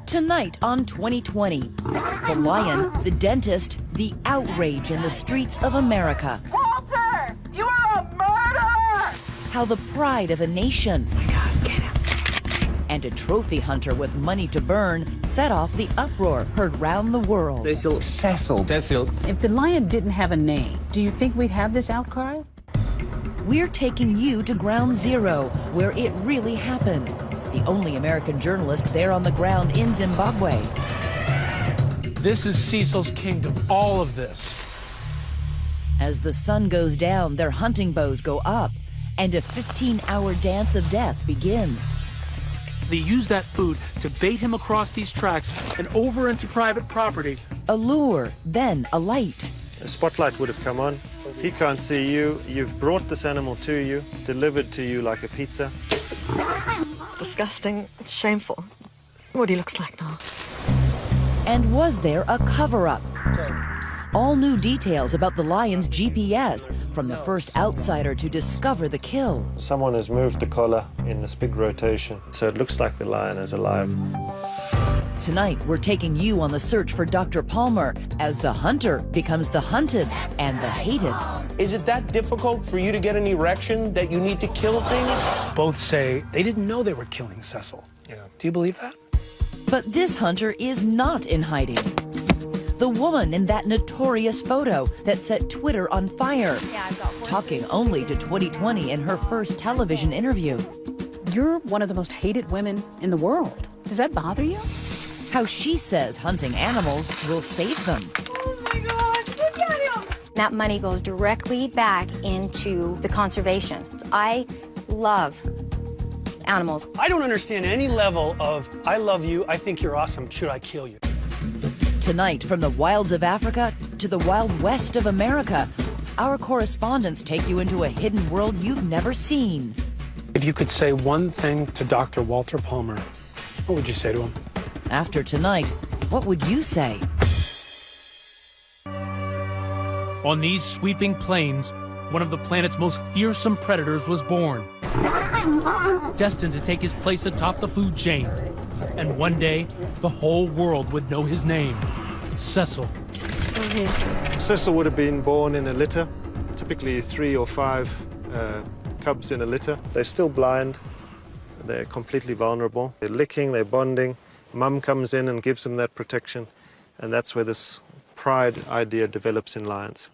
Tonight on 2020, the lion, the dentist, the outrage in the streets of America. Walter, you are a murderer! How the pride of a nation and a trophy hunter with money to burn set off the uproar heard round the world. Cecil. If the lion didn't have a name, do you think we'd have this outcry? We're taking you to Ground Zero, where it really happened. The only American journalist there on the ground in Zimbabwe. This is Cecil's kingdom, all of this. As the sun goes down, their hunting bows go up, and a 15-hour dance of death begins. They use that food to bait him across these tracks and over into private property. A lure, then a light. A spotlight would have come on. He can't see you. You've brought this animal to you, delivered to you like a pizza. It's disgusting. It's shameful. What he looks like now. And was there a cover-up? All new details about the lion's GPS, from the first outsider to discover the kill. Someone has moved the collar in this big rotation, so it looks like the lion is alive. Tonight, we're taking you on the search for Dr. Palmer as the hunter becomes the hunted and the hated. Is it that difficult for you to get an erection that you need to kill things? Both say they didn't know they were killing Cecil. Yeah. Do you believe that? But this hunter is not in hiding. The woman in that notorious photo that set Twitter on fire, talking only to 2020 in her first television interview. You're one of the most hated women in the world. Does that bother you? How she says hunting animals will save them. Oh my gosh, look at him! That money goes directly back into the conservation. I love animals. I don't understand any level of, I love you, I think you're awesome, should I kill you? Tonight, from the wilds of Africa to the wild west of America, our correspondents take you into a hidden world you've never seen. If you could say one thing to Dr. Walter Palmer, what would you say to him? After tonight, what would you say? On these sweeping plains, one of the planet's most fearsome predators was born, destined to take his place atop the food chain. And one day, the whole world would know his name, Cecil. Cecil would have been born in a litter, typically 3 or 5 cubs in a litter. They're still blind. They're completely vulnerable. They're licking, they're bonding. Mum comes in and gives them that protection. And that's where this pride idea develops in lions.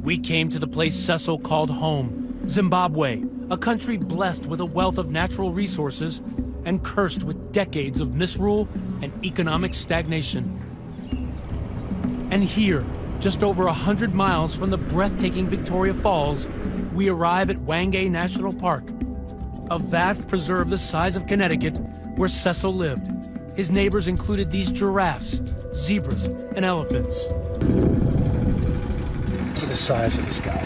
We came to the place Cecil called home, Zimbabwe, a country blessed with a wealth of natural resources and cursed with decades of misrule and economic stagnation. And here, just over 100 miles from the breathtaking Victoria Falls, we arrive at Hwange National Park, a vast preserve the size of Connecticut where Cecil lived. His neighbors included these giraffes, zebras, and elephants. Look at the size of this guy.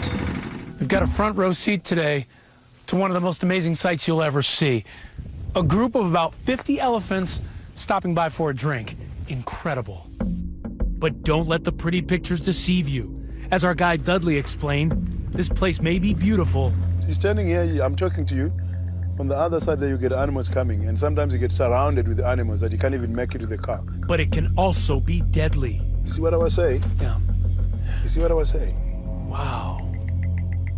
We've got a front row seat today to one of the most amazing sights you'll ever see. A group of about 50 elephants stopping by for a drink. Incredible. But don't let the pretty pictures deceive you. As our guide Dudley explained, this place may be beautiful. You're standing here, I'm talking to you. On the other side there you get animals coming, and sometimes you get surrounded with animals that you can't even make it to the car. But it can also be deadly. You see what I was saying? Yeah. You see what I was saying? Wow.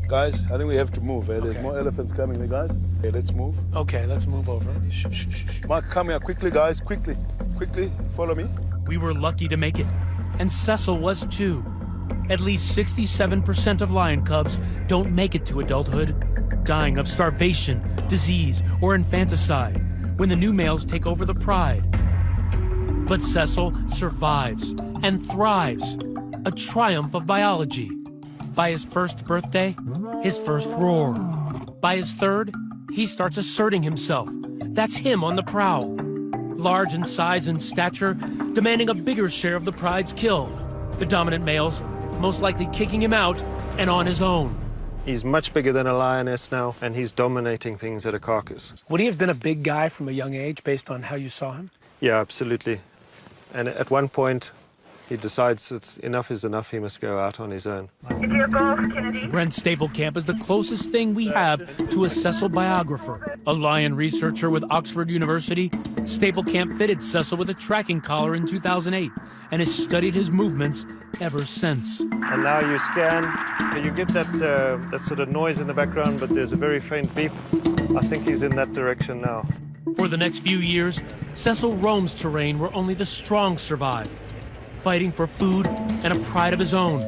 Guys, I think we have to move. There's Okay. more elephants coming, guys. Okay, let's move. Okay, let's move over. Shh, shh, shh. Mark, come here quickly, guys. Quickly. Quickly, follow me. We were lucky to make it, and Cecil was too. At least 67% of lion cubs don't make it to adulthood, dying of starvation, disease, or infanticide when the new males take over the pride. But Cecil survives and thrives, a triumph of biology. By his first birthday, his first roar. By his third, he starts asserting himself. That's him on the prowl. Large in size and stature, demanding a bigger share of the pride's kill. The dominant males most likely kicking him out and on his own. He's much bigger than a lioness now, and he's dominating things at a carcass. Would he have been a big guy from a young age based on how you saw him? Yeah, absolutely. And at one point, he decides it's enough is enough, he must go out on his own. Brent Staplekamp is the closest thing we have to a Cecil biographer. A lion researcher with Oxford University, Staplekamp fitted Cecil with a tracking collar in 2008 and has studied his movements ever since. And now you scan, you get that sort of noise in the background, but there's a very faint beep. I think he's in that direction now. For the next few years, Cecil roams terrain where only the strong survive, fighting for food and a pride of his own.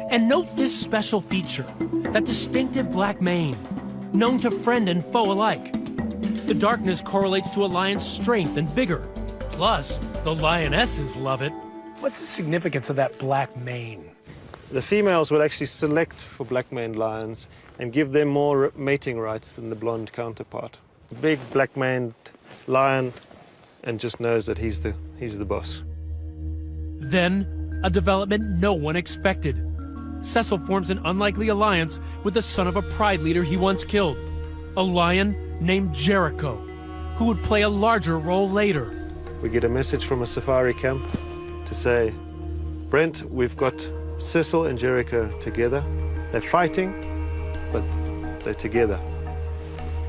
And note this special feature, that distinctive black mane, known to friend and foe alike. The darkness correlates to a lion's strength and vigor. Plus, the lionesses love it. What's the significance of that black mane? The females will actually select for black-maned lions and give them more mating rights than the blonde counterpart. Big black-maned lion, and just knows that he's the boss. Then, a development no one expected. Cecil forms an unlikely alliance with the son of a pride leader he once killed, a lion named Jericho, who would play a larger role later. We get a message from a safari camp to say, Brent, we've got Cecil and Jericho together. They're fighting, but they're together.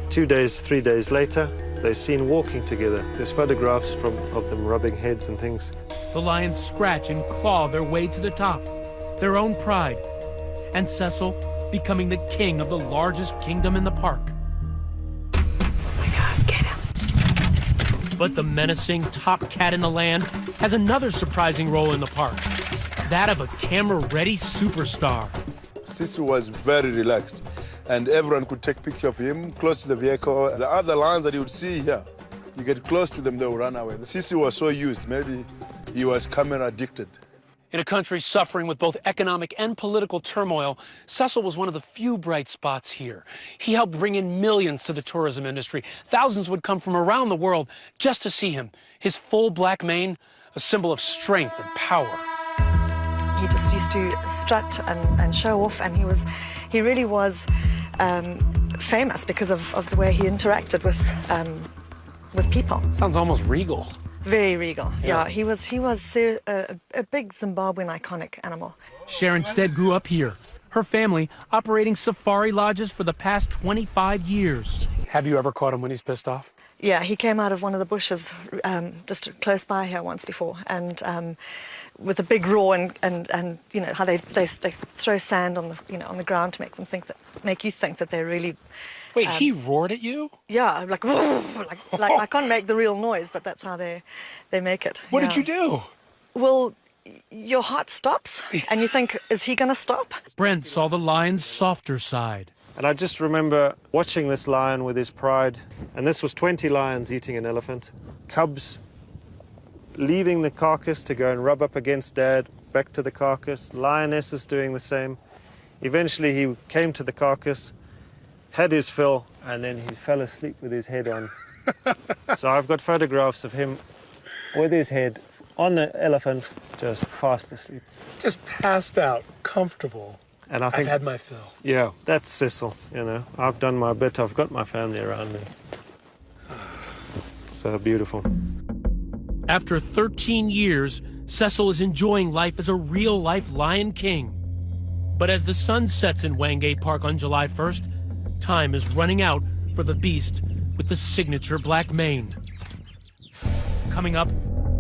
2 days, 3 days later, they're seen walking together. There's photographs of them rubbing heads and things. The lions scratch and claw their way to the top, their own pride, and Cecil becoming the king of the largest kingdom in the park. Oh my God, get him. But the menacing top cat in the land has another surprising role in the park, that of a camera-ready superstar. Cecil was very relaxed, and everyone could take picture of him close to the vehicle. The other lions that you would see here, you get close to them, they will run away. Cecil was so used, maybe he was camera addicted. In a country suffering with both economic and political turmoil, Cecil was one of the few bright spots here. He helped bring in millions to the tourism industry. Thousands would come from around the world just to see him. His full black mane, a symbol of strength and power. He just used to strut and show off, and he really was famous because of the way he interacted with people. Sounds almost regal. Very regal. Yeah, he was a big Zimbabwean iconic animal. Sharon Stead grew up here, her family operating safari lodges for the past 25 years. Have you ever caught him when he's pissed off? Yeah, he came out of one of the bushes just close by here once before, and with a big roar and you know how they throw sand on the ground to make you think that they're really. Wait, he roared at you? Yeah, like I can't make the real noise, but that's how they make it. What did you do? Well, your heart stops, and you think, is he going to stop? Brent saw the lion's softer side. And I just remember watching this lion with his pride, and this was 20 lions eating an elephant, cubs leaving the carcass to go and rub up against Dad, back to the carcass, lionesses doing the same. Eventually he came to the carcass, had his fill, and then he fell asleep with his head on. So I've got photographs of him with his head on the elephant, just fast asleep. Just passed out, comfortable. And I think, I've had my fill. Yeah, that's Cecil, you know. I've done my bit, I've got my family around me. So beautiful. After 13 years, Cecil is enjoying life as a real-life Lion King. But as the sun sets in Wangay Park on July 1st, time is running out for the beast with the signature black mane. Coming up,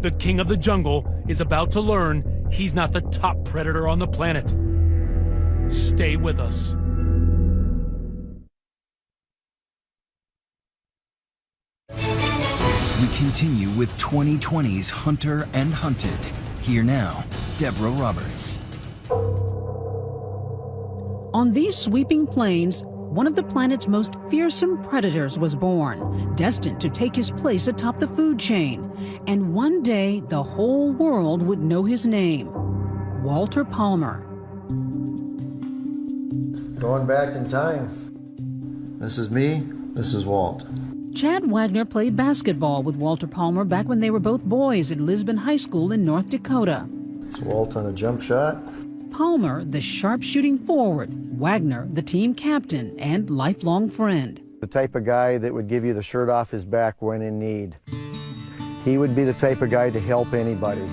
the king of the jungle is about to learn he's not the top predator on the planet. Stay with us. We continue with 2020's Hunter and Hunted. Here now, Deborah Roberts. On these sweeping plains, one of the planet's most fearsome predators was born, destined to take his place atop the food chain. And one day, the whole world would know his name, Walter Palmer. Going back in time. This is me, this is Walt. Chad Wagner played basketball with Walter Palmer back when they were both boys at Lisbon High School in North Dakota. It's Walt on a jump shot. Palmer, the sharp-shooting forward, Wagner, the team captain and lifelong friend. The type of guy that would give you the shirt off his back when in need. He would be the type of guy to help anybody.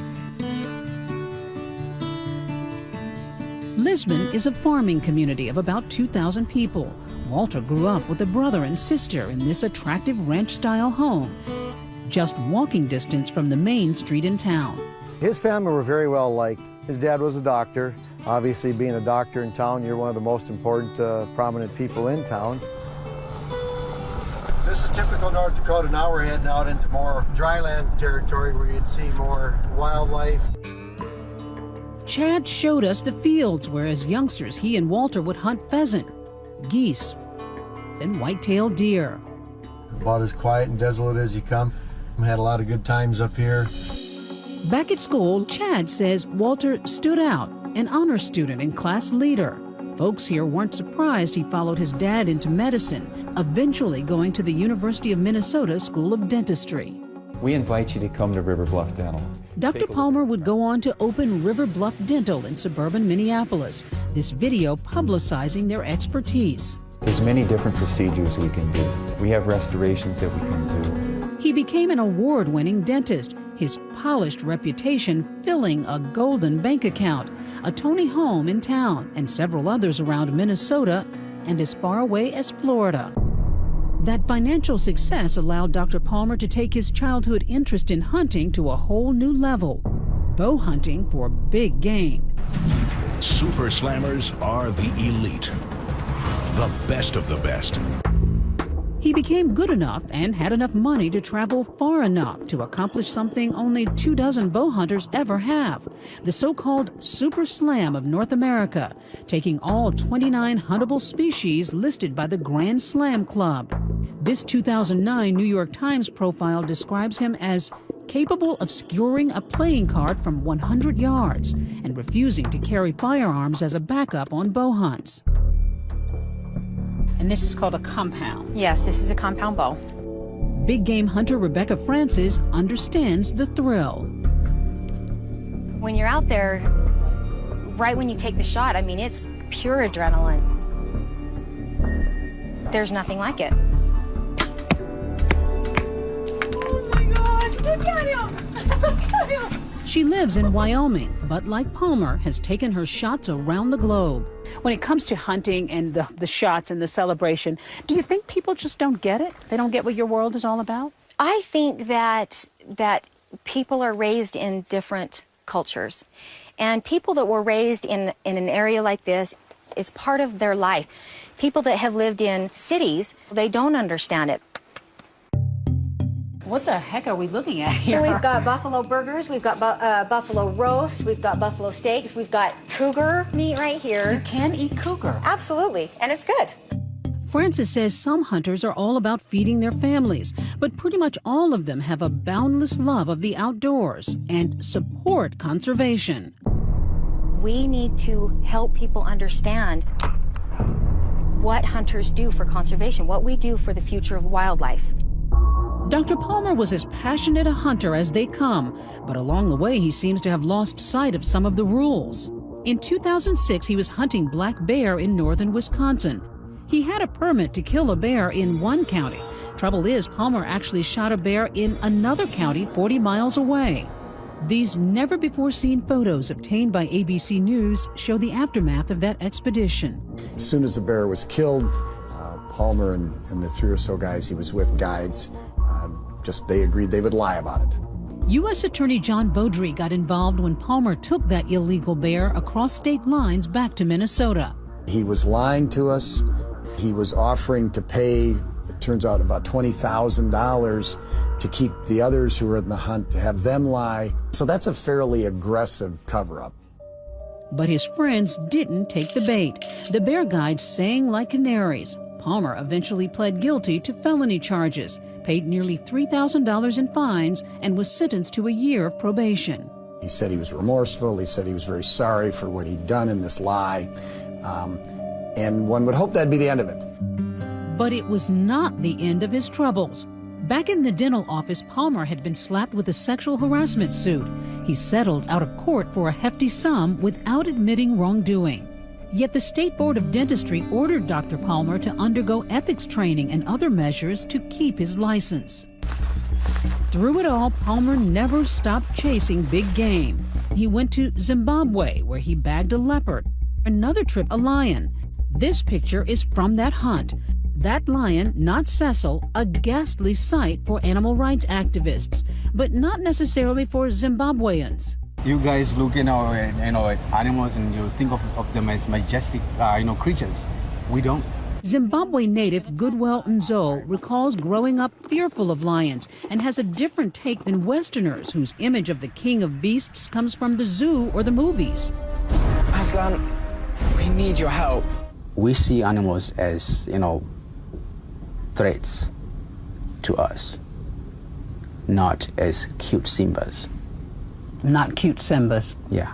Lisbon is a farming community of about 2,000 people. Walter grew up with a brother and sister in this attractive ranch-style home, just walking distance from the main street in town. His family were very well liked. His dad was a doctor. Obviously, being a doctor in town, you're one of the most important, prominent people in town. This is typical North Dakota. Now we're heading out into more dryland territory where you'd see more wildlife. Chad showed us the fields where, as youngsters, he and Walter would hunt pheasant, geese, and white-tailed deer. About as quiet and desolate as you come. Had a lot of good times up here. Back at school, Chad says Walter stood out, an honor student and class leader. Folks here weren't surprised he followed his dad into medicine, eventually going to the University of Minnesota School of Dentistry. We invite you to come to River Bluff Dental. Dr. Palmer would go on to open River Bluff Dental in suburban Minneapolis, this video publicizing their expertise. There's many different procedures we can do. We have restorations that we can do. He became an award-winning dentist, his polished reputation filling a golden bank account, a Tony home in town, and several others around Minnesota and as far away as Florida. That financial success allowed Dr. Palmer to take his childhood interest in hunting to a whole new level, bow hunting for big game. Super Slammers are the elite, the best of the best. He became good enough and had enough money to travel far enough to accomplish something only 24 bow hunters ever have, the so-called Super Slam of North America, taking all 29 huntable species listed by the Grand Slam Club. This 2009 New York Times profile describes him as capable of skewering a playing card from 100 yards and refusing to carry firearms as a backup on bow hunts. And this is called a compound. Yes, this is a compound bow. Big game hunter Rebecca Francis understands the thrill. When you're out there, right when you take the shot, I mean, it's pure adrenaline. There's nothing like it. Oh my gosh, look at him! Look at him! She lives in Wyoming, but like Palmer, has taken her shots around the globe. When it comes to hunting and the shots and the celebration, do you think people just don't get it? They don't get what your world is all about? I think that people are raised in different cultures. And people that were raised in an area like this, it's part of their life. People that have lived in cities, they don't understand it. What the heck are we looking at here? So we've got buffalo burgers, we've got buffalo roast, we've got buffalo steaks, we've got cougar meat right here. You can eat cougar? Absolutely, and it's good. Francis says some hunters are all about feeding their families, but pretty much all of them have a boundless love of the outdoors and support conservation. We need to help people understand what hunters do for conservation, what we do for the future of wildlife. Dr. Palmer was as passionate a hunter as they come, but along the way he seems to have lost sight of some of the rules. In 2006, he was hunting black bear in northern Wisconsin. He had a permit to kill a bear in one county. Trouble is, Palmer actually shot a bear in another county 40 miles away. These never-before-seen photos obtained by ABC News show the aftermath of that expedition. As soon as the bear was killed, Palmer and the 3 or so guys he was with, guides, they agreed they would lie about it. U.S. Attorney John Beaudry got involved when Palmer took that illegal bear across state lines back to Minnesota. He was lying to us. He was offering to pay, it turns out, about $20,000 to keep the others who were in the hunt, to have them lie. So that's a fairly aggressive cover-up. But his friends didn't take the bait. The bear guides sang like canaries. Palmer eventually pled guilty to felony charges, paid nearly $3,000 in fines, and was sentenced to a year of probation. He said he was remorseful. He said he was very sorry for what he'd done in this lie. And one would hope that'd be the end of it. But it was not the end of his troubles. Back in the dental office, Palmer had been slapped with a sexual harassment suit. He settled out of court for a hefty sum without admitting wrongdoing. Yet the State Board of Dentistry ordered Dr. Palmer to undergo ethics training and other measures to keep his license. Through it all, Palmer never stopped chasing big game. He went to Zimbabwe, where he bagged a leopard, another trip a lion. This picture is from that hunt. That lion, not Cecil, a ghastly sight for animal rights activists, but not necessarily for Zimbabweans. You guys look, at animals and you think of them as majestic, creatures. We don't. Zimbabwe native Goodwill Nzo recalls growing up fearful of lions and has a different take than Westerners whose image of the king of beasts comes from the zoo or the movies. Aslan, we need your help. We see animals as, threats to us, not as cute Simbas. Not cute Simbas. Yeah.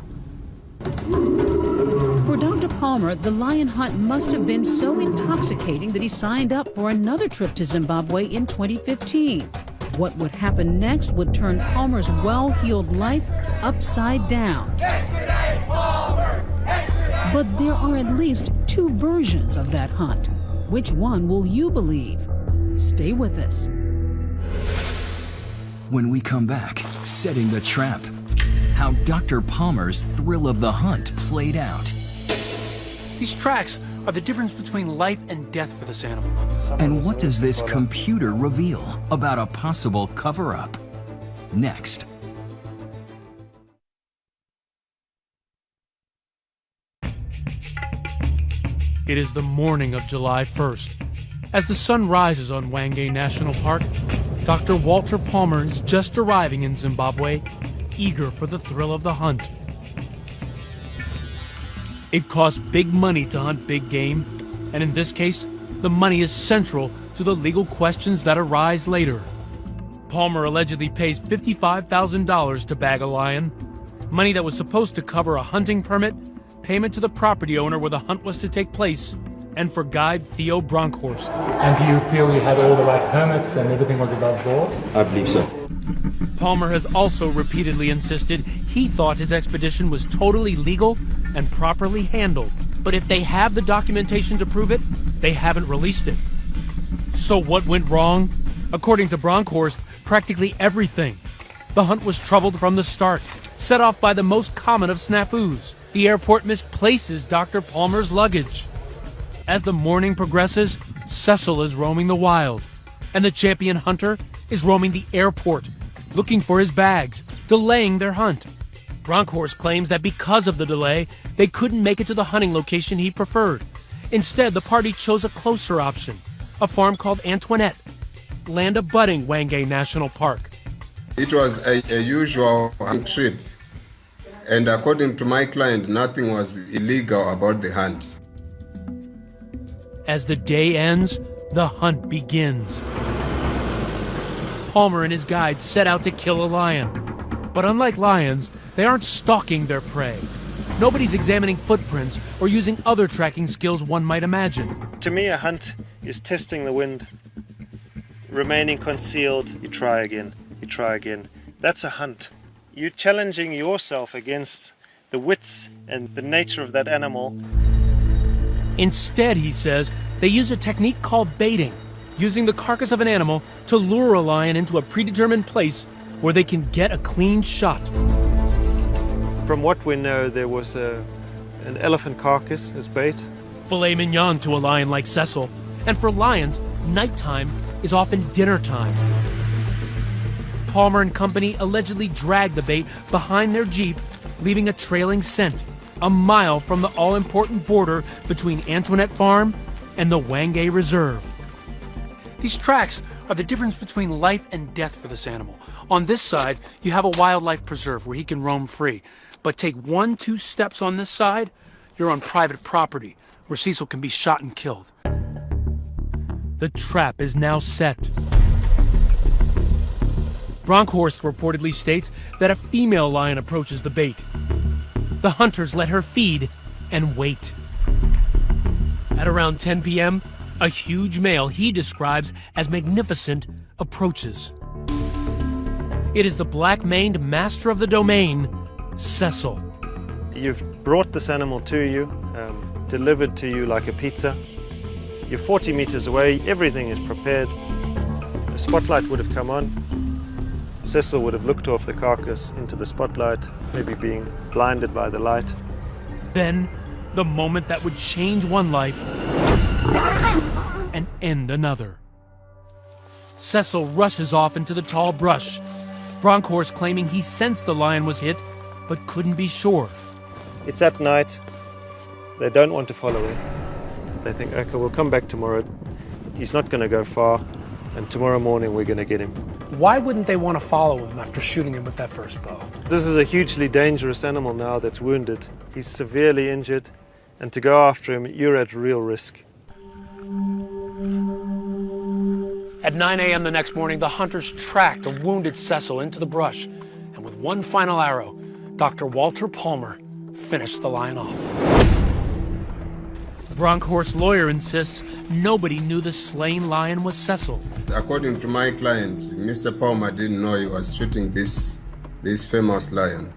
For Dr. Palmer, the lion hunt must have been so intoxicating that he signed up for another trip to Zimbabwe in 2015. What would happen next would turn Palmer's well-heeled life upside down. Extradite Palmer! Extradite But there are at least two versions of that hunt. Which one will you believe? Stay with us. When we come back, setting the trap. How Dr. Palmer's thrill of the hunt played out. These tracks are the difference between life and death for this animal. And what does this computer reveal about a possible cover-up? Next. It is the morning of July 1st. As the sun rises on Hwange National Park, Dr. Walter Palmer is just arriving in Zimbabwe, eager for the thrill of the hunt. It costs big money to hunt big game, and in this case, the money is central to the legal questions that arise later. Palmer allegedly pays $55,000 to bag a lion, money that was supposed to cover a hunting permit, payment to the property owner where the hunt was to take place, and for guide Theo Bronkhorst. And do you feel you had all the right permits and everything was above board? I believe so. Palmer has also repeatedly insisted he thought his expedition was totally legal and properly handled. But if they have the documentation to prove it, they haven't released it. So what went wrong? According to Bronkhorst, practically everything. The hunt was troubled from the start, set off by the most common of snafus. The airport misplaces Dr. Palmer's luggage. As the morning progresses, Cecil is roaming the wild, and the champion hunter is roaming the airport, looking for his bags, delaying their hunt. Bronkhorst claims that because of the delay, they couldn't make it to the hunting location he preferred. Instead, the party chose a closer option, a farm called Antoinette, land abutting Hwange National Park. It was a usual trip, and according to my client, nothing was illegal about the hunt. As the day ends, the hunt begins. Palmer and his guides set out to kill a lion. But unlike lions, they aren't stalking their prey. Nobody's examining footprints or using other tracking skills one might imagine. To me, a hunt is testing the wind, remaining concealed. You try again, you try again. That's a hunt. You're challenging yourself against the wits and the nature of that animal. Instead, he says, they use a technique called baiting, using the carcass of an animal to lure a lion into a predetermined place where they can get a clean shot. From what we know, there was an elephant carcass as bait. Filet mignon to a lion like Cecil. And for lions, nighttime is often dinner time. Palmer and company allegedly dragged the bait behind their Jeep, leaving a trailing scent, a mile from the all-important border between Antoinette Farm and the Hwange Reserve. These tracks are the difference between life and death for this animal. On this side, you have a wildlife preserve where he can roam free. But take 1-2 steps on this side, you're on private property where Cecil can be shot and killed. The trap is now set. Bronkhorst reportedly states that a female lion approaches the bait. The hunters let her feed and wait. At around 10 p.m., a huge male he describes as magnificent approaches. It is the black-maned master of the domain, Cecil. You've brought this animal to you, delivered to you like a pizza. You're 40 meters away, everything is prepared. A spotlight would have come on. Cecil would have looked off the carcass into the spotlight, maybe being blinded by the light. Then, The moment that would change one life and end another. Cecil rushes off into the tall brush. Bronkhorst claiming he sensed the lion was hit, but couldn't be sure. It's at night. They don't want to follow him. They think, okay, we'll come back tomorrow. He's not going to go far, and tomorrow morning we're going to get him. Why wouldn't they want to follow him after shooting him with that first bow? This is a hugely dangerous animal now that's wounded. He's severely injured, and to go after him, you're at real risk. At 9 a.m. the next morning, the hunters tracked a wounded Cecil into the brush, and with one final arrow, Dr. Walter Palmer finished the lion off. Bronkhorst's lawyer insists nobody knew the slain lion was Cecil. According to my client, Mr. Palmer didn't know he was shooting this famous lion.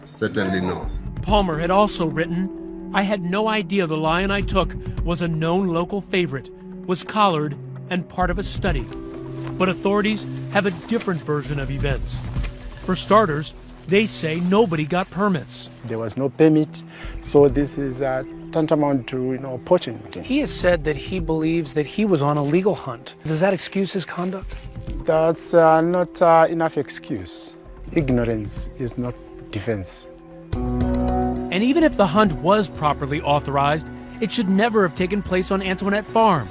Certainly no. Palmer had also written, I had no idea the lion I took was a known local favorite, was collared, and part of a study. But authorities have a different version of events. For starters, they say nobody got permits. There was no permit, so this is tantamount to poaching. He has said that he believes that he was on a legal hunt. Does that excuse his conduct? That's not enough excuse. Ignorance is not defense. And even if the hunt was properly authorized, it should never have taken place on Antoinette Farm.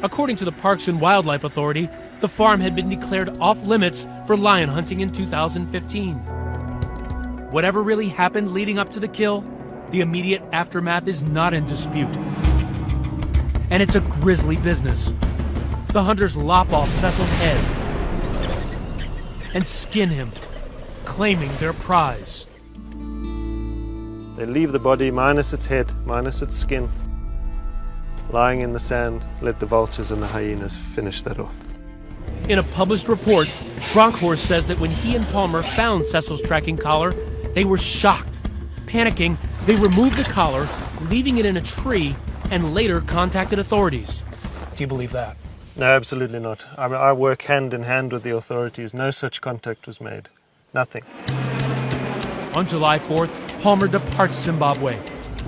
According to the Parks and Wildlife Authority, the farm had been declared off limits for lion hunting in 2015. Whatever really happened leading up to the kill, the immediate aftermath is not in dispute. And it's a grisly business. The hunters lop off Cecil's head and skin him, claiming their prize. They leave the body minus its head, minus its skin, lying in the sand, let the vultures and the hyenas finish that off. In a published report, Bronkhorst says that when he and Palmer found Cecil's tracking collar, they were shocked. Panicking, they removed the collar, leaving it in a tree, and later contacted authorities. Do you believe that? No, absolutely not. I work hand in hand with the authorities. No such contact was made. Nothing. On July 4th, Palmer departs Zimbabwe.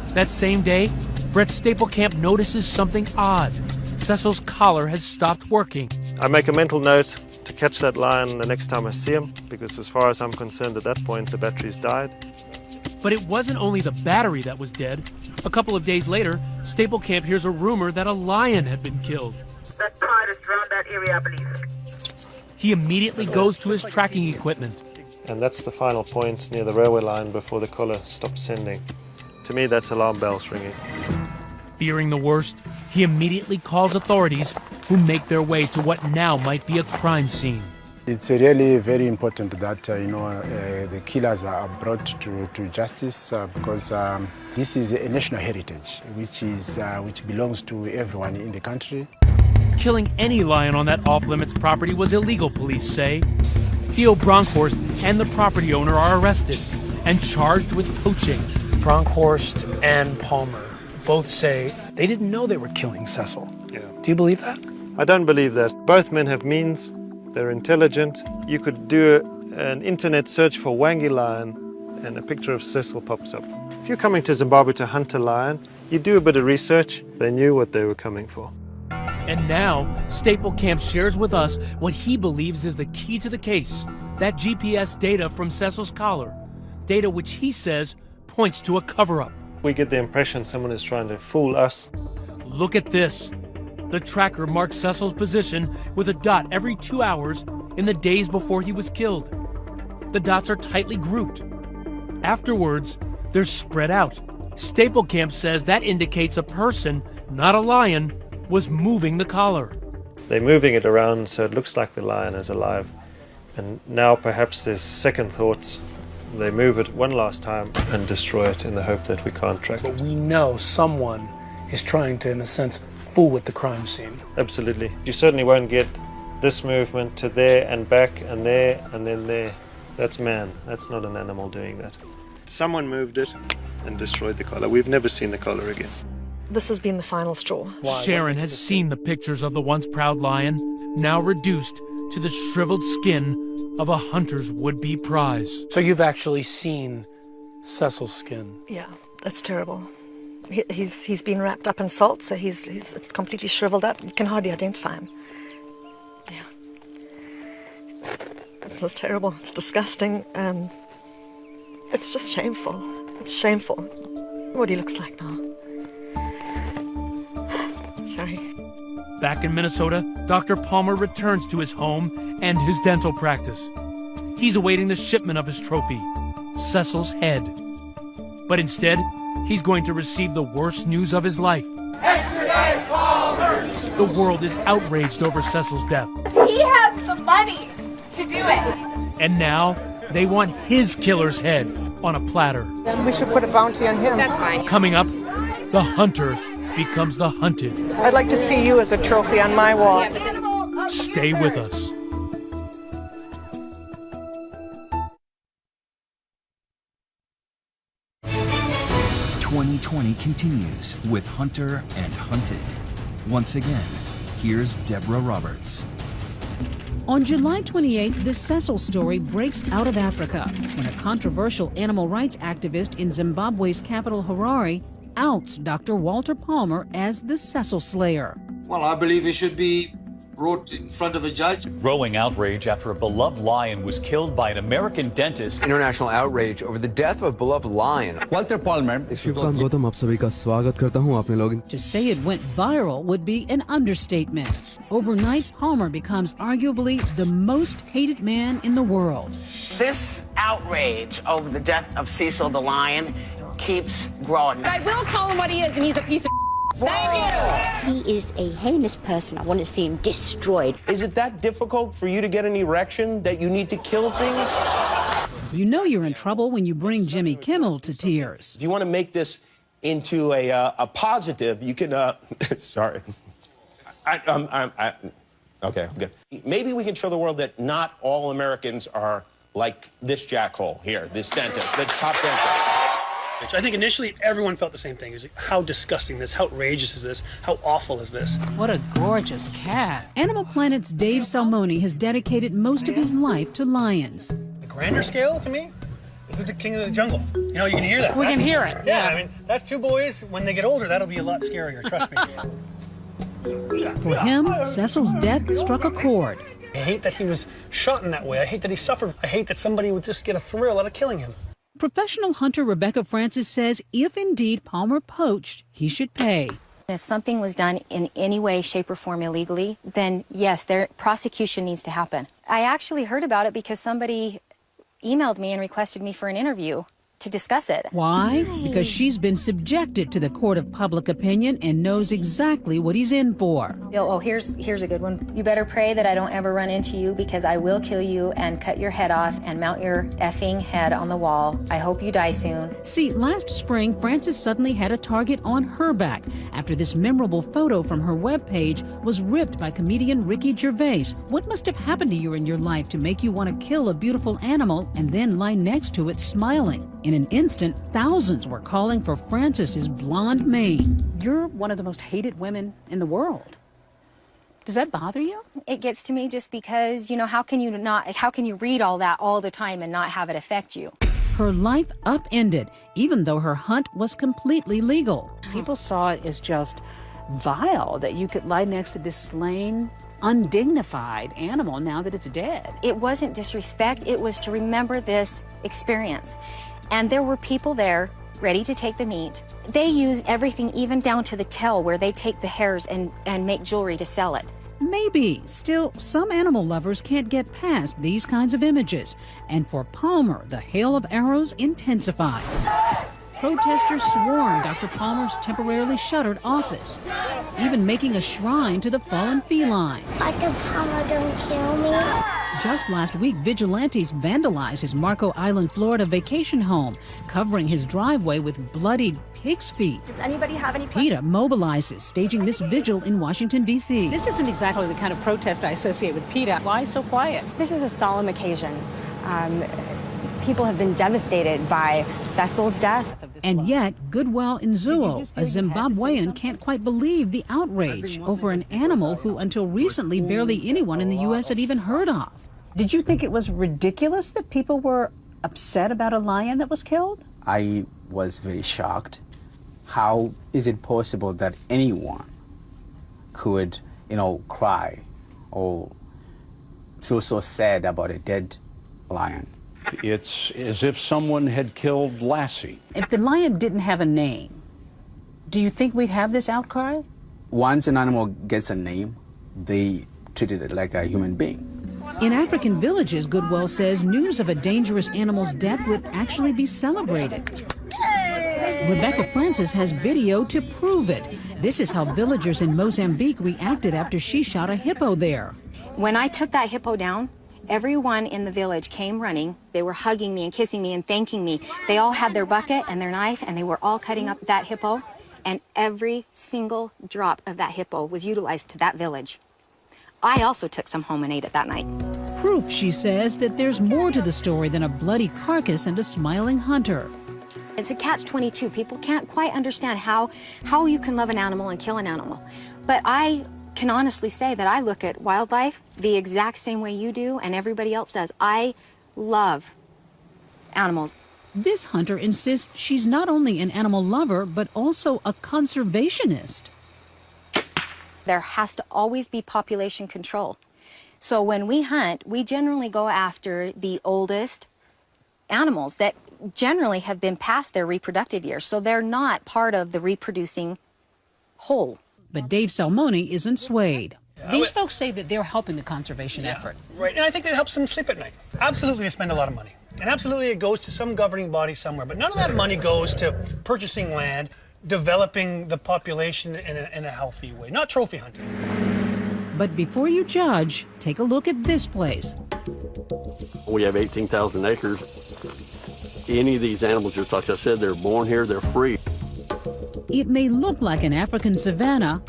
That same day, Brett Staplecamp notices something odd. Cecil's collar has stopped working. I make a mental note to catch that lion the next time I see him, because as far as I'm concerned at that point, the battery's died. But it wasn't only the battery that was dead. A couple of days later, Staplecamp hears a rumor that a lion had been killed. That tide is around that area, I believe. He immediately goes to his tracking equipment. And that's the final point near the railway line before the collar stops sending. To me, that's alarm bells ringing. Fearing the worst, he immediately calls authorities, who make their way to what now might be a crime scene. It's really very important that the killers are brought to justice because this is a national heritage, which belongs to everyone in the country. Killing any lion on that off-limits property was illegal, police say. Theo Bronkhorst and the property owner are arrested and charged with poaching. Bronkhorst and Palmer both say they didn't know they were killing Cecil. Yeah. Do you believe that? I don't believe that. Both men have means. They're intelligent. You could do an internet search for Wangi lion and a picture of Cecil pops up. If you're coming to Zimbabwe to hunt a lion, you do a bit of research. They knew what they were coming for. And now, Staplecamp shares with us what he believes is the key to the case. That GPS data from Cecil's collar. Data which he says points to a cover-up. We get the impression someone is trying to fool us. Look at this. The tracker marks Cecil's position with a dot every 2 hours in the days before he was killed. The dots are tightly grouped. Afterwards, they're spread out. Staplecamp says that indicates a person, not a lion, was moving the collar. They're moving it around so it looks like the lion is alive. And now perhaps there's second thoughts. They move it one last time and destroy it in the hope that we can't track it. But we know someone is trying to, in a sense, fool with the crime scene. Absolutely. You certainly won't get this movement to there and back and there and then there. That's man. That's not an animal doing that. Someone moved it and destroyed the collar. We've never seen the collar again. This has been the final straw. Sharon has seen the pictures of the once proud lion, now reduced to the shriveled skin of a hunter's would-be prize. So you've actually seen Cecil's skin? Yeah, that's terrible. He's been wrapped up in salt, so it's completely shriveled up. You can hardly identify him. Yeah. This is terrible. It's disgusting. It's just shameful. It's shameful. What he looks like now. Sorry. Back in Minnesota, Dr. Palmer returns to his home and his dental practice. He's awaiting the shipment of his trophy, Cecil's head. But instead, he's going to receive the worst news of his life. Extradite Palmer! The world is outraged over Cecil's death. He has the money to do it. And now, they want his killer's head on a platter. We should put a bounty on him. That's fine. Coming up, the hunter becomes the hunted. I'd like to see you as a trophy on my wall. Stay with us. "2020 continues with Hunter and Hunted. Once again, here's Deborah Roberts. On July 28th, the Cecil story breaks out of Africa when a controversial animal rights activist in Zimbabwe's capital, Harare, outs Dr. Walter Palmer as the Cecil Slayer. Well, I believe he should be brought in front of a judge. Growing outrage after a beloved lion was killed by an American dentist. International outrage over the death of a beloved lion. Walter Palmer. To say it went viral would be an understatement. Overnight, Palmer becomes arguably the most hated man in the world. This outrage over the death of Cecil the lion keeps growing. I will call him what he is, and he's a piece of Thank you! He is a heinous person. I want to see him destroyed. Is it that difficult for you to get an erection that you need to kill things? You know you're in trouble when you bring Jimmy Kimmel to tears. If you want to make this into a positive, you can, sorry. Okay, I'm good. Maybe we can show the world that not all Americans are like this jackhole here, this dentist, the top dentist. I think initially everyone felt the same thing. It was like, how disgusting this, how outrageous is this, how awful is this? What a gorgeous cat. Animal Planet's Dave Salmoni has dedicated most of his life to lions. The grander scale, to me, is the King of the Jungle. You know, you can hear that. We can hear it, yeah. I mean, that's two boys. When they get older, that'll be a lot scarier, trust me. For him, Cecil's death struck a chord. I hate that he was shot in that way. I hate that he suffered. I hate that somebody would just get a thrill out of killing him. Professional hunter Rebecca Francis says if indeed Palmer poached, he should pay. If something was done in any way, shape, or form illegally, then yes, their prosecution needs to happen. I actually heard about it because somebody emailed me and requested me for an interview to discuss it. Why? Because she's been subjected to the court of public opinion and knows exactly what he's in for. Oh, here's a good one. You better pray that I don't ever run into you because I will kill you and cut your head off and mount your effing head on the wall. I hope you die soon. See, last spring, Frances suddenly had a target on her back after this memorable photo from her webpage was ripped by comedian Ricky Gervais. What must have happened to you in your life to make you want to kill a beautiful animal and then lie next to it smiling? In an instant, thousands were calling for Frances's blonde mane. You're one of the most hated women in the world. Does that bother you? It gets to me just because, you know, how can you read all that all the time and not have it affect you? Her life upended, even though her hunt was completely legal. People saw it as just vile that you could lie next to this slain, undignified animal now that it's dead. It wasn't disrespect, it was to remember this experience. And there were people there ready to take the meat. They use everything even down to the tail where they take the hairs and make jewelry to sell it. Maybe. Still, some animal lovers can't get past these kinds of images. And for Palmer, the hail of arrows intensifies. Protesters swarmed Dr. Palmer's temporarily shuttered office, even making a shrine to the fallen feline. Dr. Palmer, don't kill me. Just last week, vigilantes vandalized his Marco Island, Florida vacation home, covering his driveway with bloodied pig's feet. Does anybody have any questions? PETA mobilizes, staging this vigil in Washington, D.C. This isn't exactly the kind of protest I associate with PETA. Why so quiet? This is a solemn occasion. People have been devastated by Cecil's death. And yet, Goodwill Nzuo, a Zimbabwean, can't quite believe the outrage over an animal who until recently barely anyone in the U.S. had even heard of. Did you think it was ridiculous that people were upset about a lion that was killed? I was very shocked How is it possible that anyone could, cry or feel so sad about a dead lion? It's as if someone had killed Lassie. If the lion didn't have a name, do you think we'd have this outcry? Once an animal gets a name, they treat it like a human being. In African villages, Goodwell says news of a dangerous animal's death would actually be celebrated. Rebecca Francis has video to prove it. This is how villagers in Mozambique reacted after she shot a hippo there. When I took that hippo down, everyone in the village came running. They were hugging me and kissing me and thanking me. They all had their bucket and their knife, and they were all cutting up that hippo. And every single drop of that hippo was utilized to that village. I also took some home and ate it that night. Proof, she says, that there's more to the story than a bloody carcass and a smiling hunter. It's a catch-22. People can't quite understand how you can love an animal and kill an animal. But I can honestly say that I look at wildlife the exact same way you do and everybody else does. I love animals. This hunter insists she's not only an animal lover, but also a conservationist. There has to always be population control. So when we hunt, we generally go after the oldest animals that generally have been past their reproductive years, so they're not part of the reproducing whole. But Dave Salmoni isn't swayed. These folks say that they're helping the conservation effort. Right, and I think it helps them sleep at night. Absolutely, they spend a lot of money. And absolutely, it goes to some governing body somewhere. But none of that money goes to purchasing land, developing the population in a healthy way, not trophy hunting. But before you judge, take a look at this place. We have 18,000 acres. Any of these animals, just like I said, they're born here, they're free. It may look like an African savanna,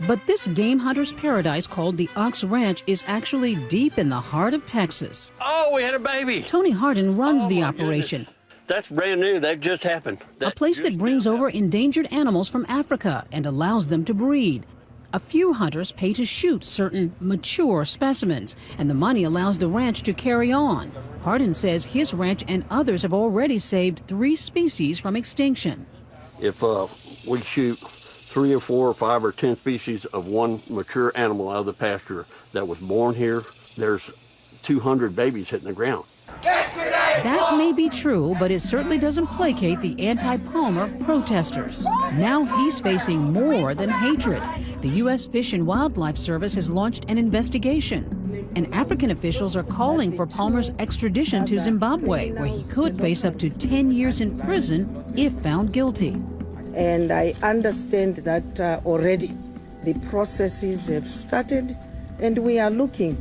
but this game hunter's paradise called the Ox Ranch is actually deep in the heart of Texas. Oh, we had a baby. Tony Hardin runs the operation. Goodness. That's brand new. That just happened. A place that brings over endangered animals from Africa and allows them to breed. A few hunters pay to shoot certain mature specimens, and the money allows the ranch to carry on. Hardin says his ranch and others have already saved 3 species from extinction. If we shoot 3 or 4 or 5 or 10 species of one mature animal out of the pasture that was born here, there's 200 babies hitting the ground. That may be true, but it certainly doesn't placate the anti-Palmer protesters. Now he's facing more than hatred. The U.S. Fish and Wildlife Service has launched an investigation, and African officials are calling for Palmer's extradition to Zimbabwe, where he could face up to 10 years in prison if found guilty. And I understand that already the processes have started, and we are looking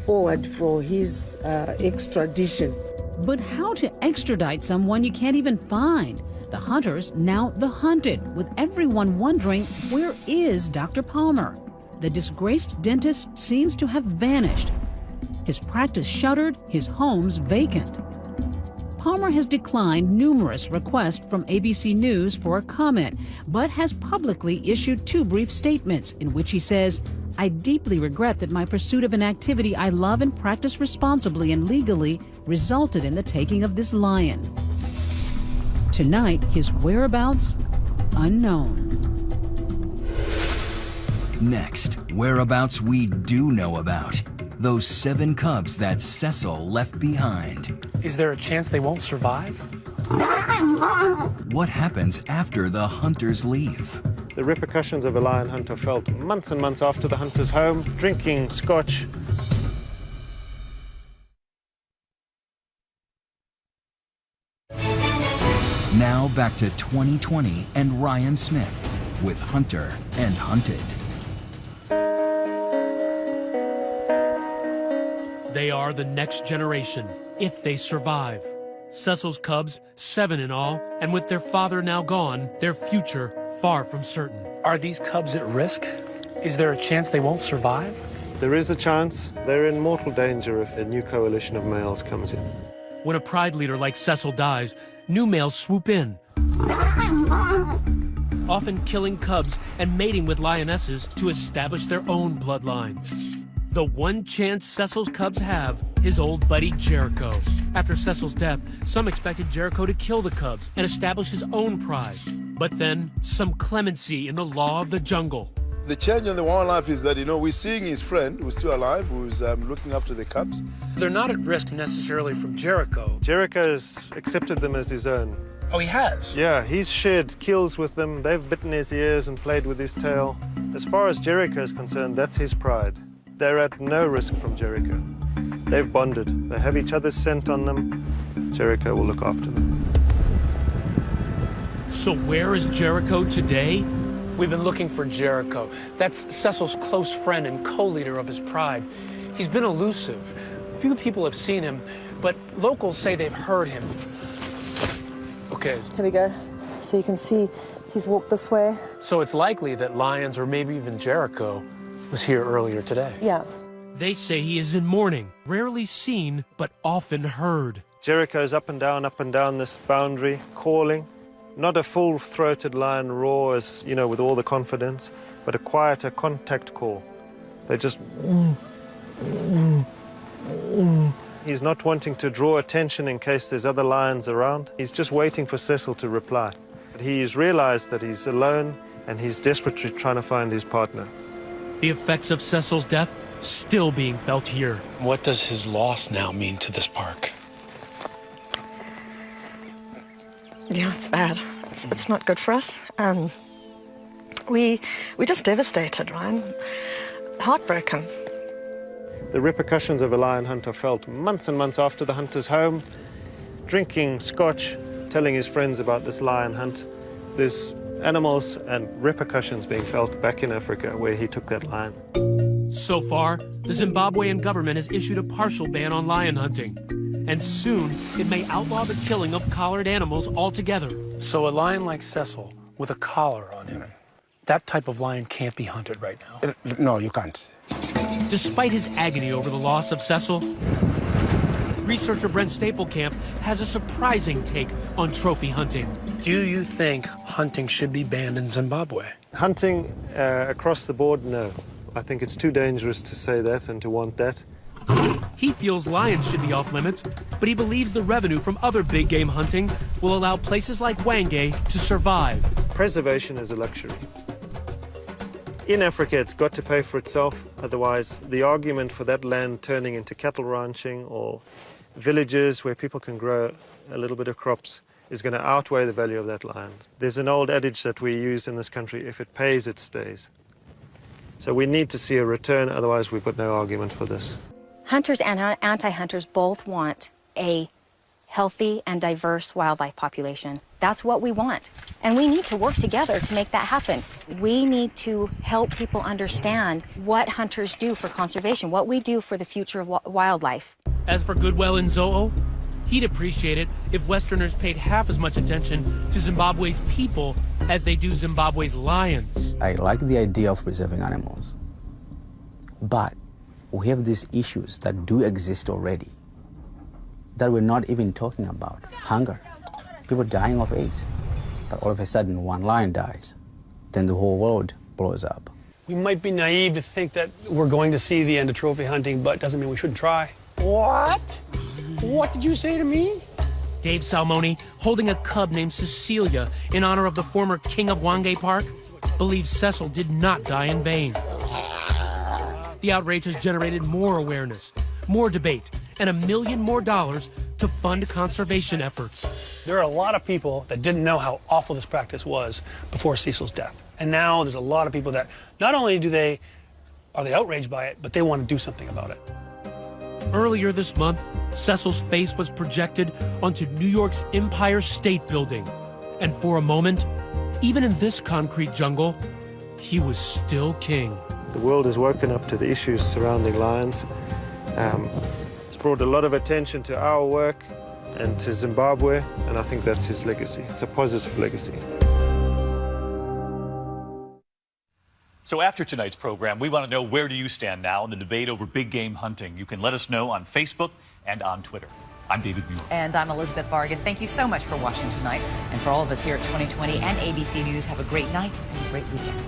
forward for his extradition. But how to extradite someone you can't even find? The hunters, now the hunted, with everyone wondering, where is Dr. Palmer? The disgraced dentist seems to have vanished. His practice shuttered, his homes vacant. Palmer has declined numerous requests from ABC News for a comment, but has publicly issued 2 brief statements in which he says, "I deeply regret that my pursuit of an activity I love and practice responsibly and legally resulted in the taking of this lion." Tonight, his whereabouts unknown. Next, whereabouts we do know about. Those 7 cubs that Cecil left behind. Is there a chance they won't survive? What happens after the hunters leave? The repercussions of a lion hunter felt months and months after the hunter's home, drinking scotch. Now back to 2020 and Ryan Smith with Hunter and Hunted. They are the next generation, if they survive. Cecil's cubs, 7 in all, and with their father now gone, their future far from certain. Are these cubs at risk? Is there a chance they won't survive? There is a chance. They're in mortal danger if a new coalition of males comes in. When a pride leader like Cecil dies, new males swoop in, often killing cubs and mating with lionesses to establish their own bloodlines. The one chance Cecil's cubs have, his old buddy Jericho. After Cecil's death, some expected Jericho to kill the cubs and establish his own pride. But then, some clemency in the law of the jungle. The change in the wildlife is that, we're seeing his friend, who's still alive, who's looking after the cubs. They're not at risk necessarily from Jericho. Jericho's accepted them as his own. Oh, he has? Yeah, he's shared kills with them. They've bitten his ears and played with his tail. As far as Jericho is concerned, that's his pride. They're at no risk from Jericho. They've bonded. They have each other's scent on them. Jericho will look after them. So where is Jericho today? We've been looking for Jericho. That's Cecil's close friend and co-leader of his pride. He's been elusive. Few people have seen him, but locals say they've heard him. Okay. Here we go. So you can see he's walked this way. So it's likely that Lyons, or maybe even Jericho, was here earlier today. Yeah. They say he is in mourning, rarely seen, but often heard. Jericho's up and down this boundary, calling. Not a full-throated lion roar, as, with all the confidence, but a quieter contact call. They just... He's not wanting to draw attention in case there's other lions around. He's just waiting for Cecil to reply. He's realized that he's alone, and he's desperately trying to find his partner. The effects of Cecil's death still being felt here. What does his loss now mean to this park? Yeah, it's bad. It's not good for us. We're just devastated, Ryan. Heartbroken. The repercussions of a lion hunt are felt months and months after the hunter's home, drinking scotch, telling his friends about this lion hunt. There's animals and repercussions being felt back in Africa where he took that lion. So far, the Zimbabwean government has issued a partial ban on lion hunting. And soon, it may outlaw the killing of collared animals altogether. So a lion like Cecil, with a collar on him, that type of lion can't be hunted right now? No, you can't. Despite his agony over the loss of Cecil, researcher Brent Staplekamp has a surprising take on trophy hunting. Do you think hunting should be banned in Zimbabwe? Hunting across the board, no. I think it's too dangerous to say that and to want that. He feels lions should be off limits, but he believes the revenue from other big game hunting will allow places like Hwange to survive. Preservation is a luxury. In Africa, it's got to pay for itself. Otherwise, the argument for that land turning into cattle ranching or villages where people can grow a little bit of crops is going to outweigh the value of that land. There's an old adage that we use in this country, if it pays, it stays. So we need to see a return, otherwise we've got no argument for this. Hunters and anti-hunters both want a healthy and diverse wildlife population. That's what we want. And we need to work together to make that happen. We need to help people understand what hunters do for conservation, what we do for the future of wildlife. As for Goodwell and Zo'o, he'd appreciate it if Westerners paid half as much attention to Zimbabwe's people as they do Zimbabwe's lions. I like the idea of preserving animals, but we have these issues that do exist already that we're not even talking about. Hunger, people dying of AIDS, but all of a sudden one lion dies, then the whole world blows up. We might be naive to think that we're going to see the end of trophy hunting, but doesn't mean we shouldn't try. What? What did you say to me? Dave Salmoni, holding a cub named Cecilia in honor of the former king of Hwange Park, believes Cecil did not die in vain. The outrage has generated more awareness, more debate, and $1 million more to fund conservation efforts. There are a lot of people that didn't know how awful this practice was before Cecil's death. And now there's a lot of people that not only are they outraged by it, but they want to do something about it. Earlier this month, Cecil's face was projected onto New York's Empire State Building. And for a moment, even in this concrete jungle, he was still king. The world has woken up to the issues surrounding lions. It's brought a lot of attention to our work and to Zimbabwe, and I think that's his legacy. It's a positive legacy. So after tonight's program, we want to know, where do you stand now in the debate over big game hunting? You can let us know on Facebook and on Twitter. I'm David Muir. And I'm Elizabeth Vargas. Thank you so much for watching tonight. And for all of us here at 2020 and ABC News, have a great night and a great weekend.